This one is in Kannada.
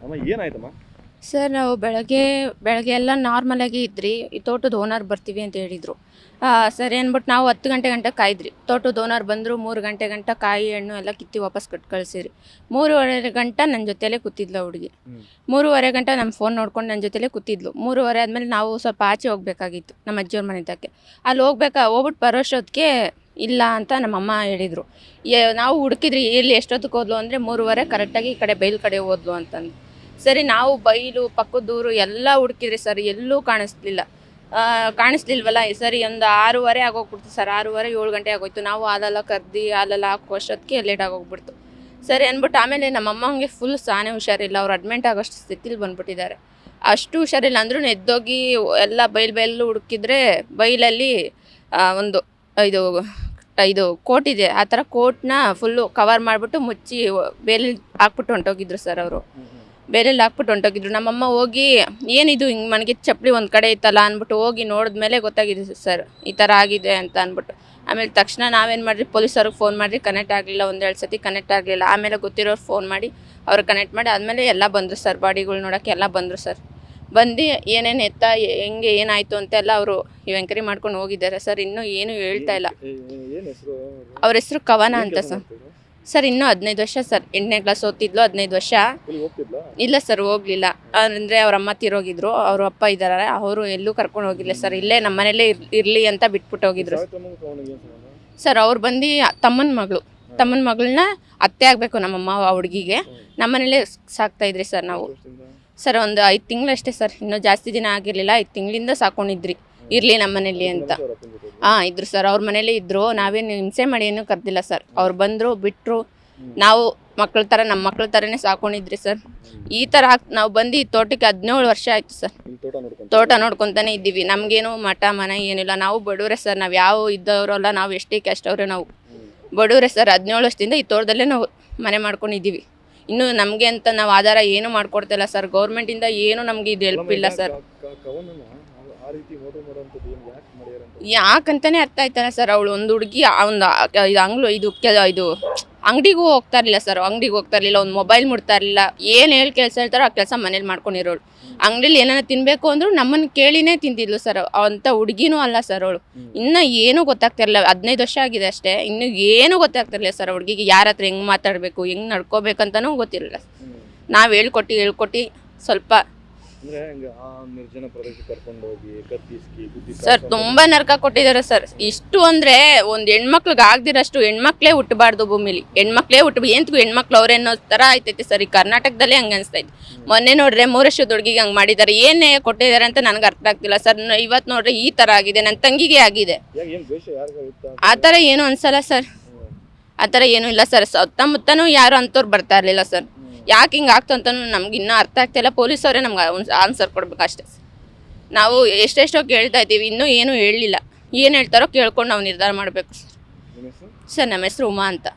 ಅಮ್ಮ ಏನಾಯ್ತಮ್ಮ? ಸರ್ ನಾವು ಬೆಳಗ್ಗೆ ಎಲ್ಲ ನಾರ್ಮಲಾಗಿ ಇದ್ರಿ, ಈ ತೋಟದ ಓನರ್ ಬರ್ತೀವಿ ಅಂತ ಹೇಳಿದರು. ಸರಿ ಅಂದ್ಬಿಟ್ಟು ನಾವು 10 ಗಂಟೆ ಕಾಯ್ದ್ರಿ. ತೋಟದ ಓನರ್ ಬಂದರು, 3 ಗಂಟೆ ಕಾಯಿ ಹಣ್ಣು ಎಲ್ಲ ಕಿತ್ತಿ ವಾಪಸ್ ಕೊಟ್ಟು ಕಳಿಸಿರಿ. 3:30 ಗಂಟೆ ನನ್ನ ಜೊತೆಲೇ ಕೂತಿದ್ಲು ಹುಡುಗಿ. 3:30 ಗಂಟೆ ನಮ್ಮ ಫೋನ್ ನೋಡ್ಕೊಂಡು ನನ್ನ ಜೊತೆಲೇ ಕೂತಿದ್ಲು. 3:30 ಆದಮೇಲೆ ನಾವು ಸ್ವಲ್ಪ ಆಚೆ ಹೋಗ್ಬೇಕಾಗಿತ್ತು ನಮ್ಮ ಅಜ್ಜಿಯವ್ರ ಮನೆ ತಕ್ಕೆ. ಅಲ್ಲಿ ಹೋಗ್ಬಿಟ್ಟು ಬರೋಷ್ಟೊತ್ತಿಗೆ ಇಲ್ಲ ಅಂತ ನಮ್ಮಮ್ಮ ಹೇಳಿದರು. ನಾವು ಹುಡುಕಿದ್ರಿ, ಇಲ್ಲಿ ಎಷ್ಟೊತ್ತಿಗೆ ಹೋದ್ಲು ಅಂದರೆ 3:30 ಕರೆಕ್ಟಾಗಿ ಈ ಕಡೆ ಬೈಲ್ ಕಡೆ ಹೋದ್ಲು ಅಂತಂದು. ಸರಿ ನಾವು ಬೈಲು ಪಕ್ಕದೂರು ಎಲ್ಲ ಹುಡುಕಿದ್ರಿ ಸರ್, ಎಲ್ಲೂ ಕಾಣಿಸ್ಲಿಲ್ವಲ್ಲ. ಸರಿ ಒಂದು 6:30 ಆಗೋಗ್ಬಿಡ್ತು ಸರ್. 6:30 7 ಗಂಟೆ ಆಗೋಯ್ತು. ನಾವು ಹಾಲೆಲ್ಲ ಕರ್ದು ಹಾಲೆಲ್ಲ ಹಾಕೋಷ್ಟೊತ್ತಿಗೆ ಲೇಟ್ ಆಗೋಗ್ಬಿಡ್ತು. ಸರಿ ಅಂದ್ಬಿಟ್ಟು ಆಮೇಲೆ ನಮ್ಮಮ್ಮಂಗೆ ಫುಲ್ ಸಾನೇ ಹುಷಾರಿಲ್ಲ, ಅವ್ರು ಅಡ್ಮಿಂಟ್ ಆಗೋಷ್ಟು ಸ್ಥಿತಿಲಿ ಬಂದ್ಬಿಟ್ಟಿದ್ದಾರೆ. ಅಷ್ಟು ಹುಷಾರಿಲ್ಲ ಅಂದ್ರೂ ಎದ್ದೋಗಿ ಎಲ್ಲ ಬೈಲು ಹುಡುಕಿದ್ರೆ ಬೈಲಲ್ಲಿ ಒಂದು ಇದು ಕೋಟ್ ಇದೆ, ಆ ಥರ ಕೋಟ್ನ ಫುಲ್ಲು ಕವರ್ ಮಾಡಿಬಿಟ್ಟು ಮುಚ್ಚಿ ಬೇಲಲ್ಲಿ ಹಾಕ್ಬಿಟ್ಟು ಹೊಂಟೋಗಿದ್ರು ಸರ್. ಅವರು ಬೇರೆಲ್ಲಿ ಹಾಕ್ಬಿಟ್ಟು ಹೊಂಟೋಗಿದ್ರು. ನಮ್ಮಮ್ಮ ಹೋಗಿ ಏನಿದು ಹಿಂಗೆ ಮನೆಗೆ ಚಪ್ಪಲಿ ಒಂದು ಕಡೆ ಇತ್ತಲ್ಲ ಅಂದ್ಬಿಟ್ಟು ಹೋಗಿ ನೋಡಿದ್ಮೇಲೆ ಗೊತ್ತಾಗಿದೆ ಸರ್ ಈ ಥರ ಆಗಿದೆ ಅಂತ ಅಂದ್ಬಿಟ್ಟು. ಆಮೇಲೆ ತಕ್ಷಣ ನಾವೇನು ಮಾಡಿರಿ, ಪೊಲೀಸವ್ರಿಗೆ ಫೋನ್ ಮಾಡಿರಿ, ಕನೆಕ್ಟ್ ಆಗಲಿಲ್ಲ. 1-2 ಸತಿ ಕನೆಕ್ಟ್ ಆಗಲಿಲ್ಲ. ಆಮೇಲೆ ಗೊತ್ತಿರೋರು ಫೋನ್ ಮಾಡಿ ಅವ್ರಿಗೆ ಕನೆಕ್ಟ್ ಮಾಡಿ ಆದಮೇಲೆ ಎಲ್ಲ ಬಂದರು ಸರ್, ಬಾಡಿಗಳು ನೋಡೋಕ್ಕೆ ಎಲ್ಲ ಬಂದರು ಸರ್. ಬಂದು ಏನೇನು ಎತ್ತ ಹೆಂಗೆ ಏನಾಯಿತು ಅಂತೆಲ್ಲ ಅವರು ಎಂಕ್ವೈರಿ ಮಾಡ್ಕೊಂಡು ಹೋಗಿದ್ದಾರೆ ಸರ್. ಇನ್ನೂ ಏನೂ ಹೇಳ್ತಾ ಇಲ್ಲ. ಅವ್ರ ಹೆಸರು ಕವನ ಅಂತ ಸರ್. ಇನ್ನೂ 15 ವರ್ಷ ಸರ್. 8ನೇ ಕ್ಲಾಸ್ ಓದ್ತಿದ್ಲು, 15 ವರ್ಷ. ಇಲ್ಲ ಸರ್, ಹೋಗ್ಲಿಲ್ಲ. ಅಂದರೆ ಅವ್ರ ಅಮ್ಮ ತೀರೋಗಿದ್ರು, ಅವ್ರ ಅಪ್ಪ ಇದ್ದಾರೆ, ಅವರು ಎಲ್ಲೂ ಕರ್ಕೊಂಡು ಹೋಗಿಲ್ಲ ಸರ್. ಇಲ್ಲೇ ನಮ್ಮ ಮನೇಲೇ ಇರಲಿ ಅಂತ ಬಿಟ್ಬಿಟ್ಟು ಹೋಗಿದ್ರು ಸರ್. ಅವ್ರು ಬಂದು ತಮ್ಮನ ಮಗಳನ್ನ ಅತ್ತೆ ಆಗಬೇಕು ನಮ್ಮಮ್ಮ ಆ ಹುಡುಗಿಗೆ. ನಮ್ಮ ಮನೇಲೇ ಸಾಕ್ತಾ ಇದ್ರಿ ಸರ್ ನಾವು. ಸರ್ ಒಂದು 5 ತಿಂಗಳಷ್ಟೇ ಸರ್, ಇನ್ನೂ ಜಾಸ್ತಿ ದಿನ ಆಗಿರಲಿಲ್ಲ. 5 ತಿಂಗಳಿಂದ ಸಾಕೊಂಡಿದ್ರಿ, ಇರಲಿ ನಮ್ಮ ಮನೇಲಿ ಅಂತ. ಇದ್ರು ಸರ್, ಅವ್ರ ಮನೇಲೇ ಇದ್ದರು. ನಾವೇನು ಹಿಂಸೆ ಮಾಡಿ ಏನೂ ಕರ್ದಿಲ್ಲ ಸರ್. ಅವ್ರು ಬಂದರು, ಬಿಟ್ಟರು. ನಾವು ನಮ್ಮ ಮಕ್ಳ ಥರನೇ ಸಾಕೊಂಡಿದ್ರಿ ಸರ್. ಈ ಥರ ನಾವು ಬಂದು ಈ ತೋಟಕ್ಕೆ 17 ವರ್ಷ ಆಯಿತು ಸರ್. ತೋಟ ನೋಡ್ಕೊತಾನೆ ಇದ್ದೀವಿ. ನಮಗೇನು ಮಠ ಮನೆ ಏನಿಲ್ಲ. ನಾವು ಬಡವರೇ ಸರ್. ನಾವು ಯಾವ ಇದ್ದವರಲ್ಲ, ನಾವು ಎಷ್ಟೇ ಕ್ಯಾಸ್ಟ್ ಅವರೇ, ನಾವು ಬಡವರೇ ಸರ್. 17 ವರ್ಷದಿಂದ ಈ ತೋಟದಲ್ಲೇ ನಾವು ಮನೆ ಮಾಡ್ಕೊಂಡಿದ್ದೀವಿ. ಇನ್ನು ನಮಗೆ ಅಂತ ನಾವು ಆಧಾರ ಏನು ಮಾಡ್ಕೊಡ್ತಿಲ್ಲ ಸರ್. ಗೌರ್ಮೆಂಟಿಂದ ಏನು ನಮಗೆ ಇದು ಹೆಲ್ಪ್ ಇಲ್ಲ ಸರ್. ಯಾಕಂತಾನೆ ಅರ್ಥ ಆಯ್ತಲ್ಲ ಸರ್. ಅವಳು ಒಂದು ಹುಡುಗಿ ಒಂದು ಇದು ಅಂಗಡಿಗೂ ಹೋಗ್ತಾ ಇರಲಿಲ್ಲ ಸರ್. ಅಂಗಡಿಗೆ ಹೋಗ್ತಾ ಇರಲಿಲ್ಲ, ಒಂದು ಮೊಬೈಲ್ ಮುಡ್ತಾ ಇರಲಿಲ್ಲ. ಏನು ಹೇಳಿ ಕೆಲಸ ಹೇಳ್ತಾರೋ ಆ ಕೆಲಸ ಮನೇಲಿ ಮಾಡ್ಕೊಂಡಿರೋಳು. ಅಂಗಡಿಲಿ ಏನಾರ ತಿನ್ನಬೇಕು ಅಂದರೂ ನಮ್ಮನ್ನು ಕೇಳಿನೇ ತಿಂತಿದ್ಲು ಸರ್. ಅಂಥ ಹುಡುಗಿನೂ ಅಲ್ಲ ಸರ್ ಅವಳು. ಇನ್ನೂ ಏನೂ ಗೊತ್ತಾಗ್ತಿರಲಿಲ್ಲ. 15 ವರ್ಷ ಆಗಿದೆ ಅಷ್ಟೇ. ಇನ್ನೂ ಏನೂ ಗೊತ್ತಾಗ್ತಿರಲಿಲ್ಲ ಸರ್. ಹುಡುಗಿಗೆ ಯಾರ ಹತ್ರ ಹೆಂಗೆ ಮಾತಾಡಬೇಕು, ಹೆಂಗೆ ನಡ್ಕೋಬೇಕಂತನೂ ಗೊತ್ತಿರಲಿಲ್ಲ. ನಾವು ಹೇಳ್ಕೊಟ್ಟು ಸ್ವಲ್ಪ ಸರ್ ತುಂಬ ನರಕ ಕೊಟ್ಟಿದ್ದಾರೆ ಸರ್. ಇಷ್ಟು ಅಂದರೆ ಒಂದು ಹೆಣ್ಮಕ್ಳಿಗೆ ಆಗದಿರೋಷ್ಟು ಹೆಣ್ಮಕ್ಳೇ ಹುಟ್ಟಬಾರ್ದು ಭೂಮಿಲಿ. ಹೆಣ್ಮಕ್ಳೇ ಎಂತಗೂ ಹೆಣ್ಮಕ್ಳು ಅವ್ರೇನೋ ಥರ ಆಯ್ತೈತೆ ಸರ್. ಈ ಕರ್ನಾಟಕದಲ್ಲೇ ಹಂಗೆ ಅನಿಸ್ತೈತೆ. ಮೊನ್ನೆ ನೋಡ್ರೆ 3 ವರ್ಷದ ಹುಡುಗಿಗೆ ಹಂಗೆ ಮಾಡಿದ್ದಾರೆ. ಏನೇ ಕೊಟ್ಟಿದ್ದಾರೆ ಅಂತ ನನಗೆ ಅರ್ಥ ಆಗ್ತಿಲ್ಲ ಸರ್. ಇವತ್ತು ನೋಡ್ರೆ ಈ ಥರ ಆಗಿದೆ, ನನ್ನ ತಂಗಿಗೆ ಆಗಿದೆ. ಆ ಥರ ಏನೂ ಅನ್ಸಲ್ಲ ಸರ್. ಆ ಥರ ಏನೂ ಇಲ್ಲ ಸರ್. ಸುತ್ತಮುತ್ತನೂ ಯಾರು ಅಂಥವ್ರು ಬರ್ತಾ ಇರಲಿಲ್ಲ ಸರ್. ಯಾಕೆ ಹಿಂಗೆ ಆಗ್ತು ಅಂತಲೂ ನಮ್ಗೆ ಇನ್ನೂ ಅರ್ಥ ಆಗ್ತಾಯಿಲ್ಲ. ಪೊಲೀಸವರೇ ನಮ್ಗೆ ಆನ್ಸರ್ ಕೊಡ್ಬೇಕು ಅಷ್ಟೇ. ನಾವು ಎಷ್ಟೆಷ್ಟೋ ಕೇಳ್ತಾ ಇದ್ದೀವಿ, ಇನ್ನೂ ಏನೂ ಹೇಳಲಿಲ್ಲ. ಏನು ಹೇಳ್ತಾರೋ ಕೇಳ್ಕೊಂಡು ನಾವು ನಿರ್ಧಾರ ಮಾಡಬೇಕು ಸರ್. ಸರ್ ನಮ್ಮ ಹೆಸರು ಉಮಾ ಅಂತ.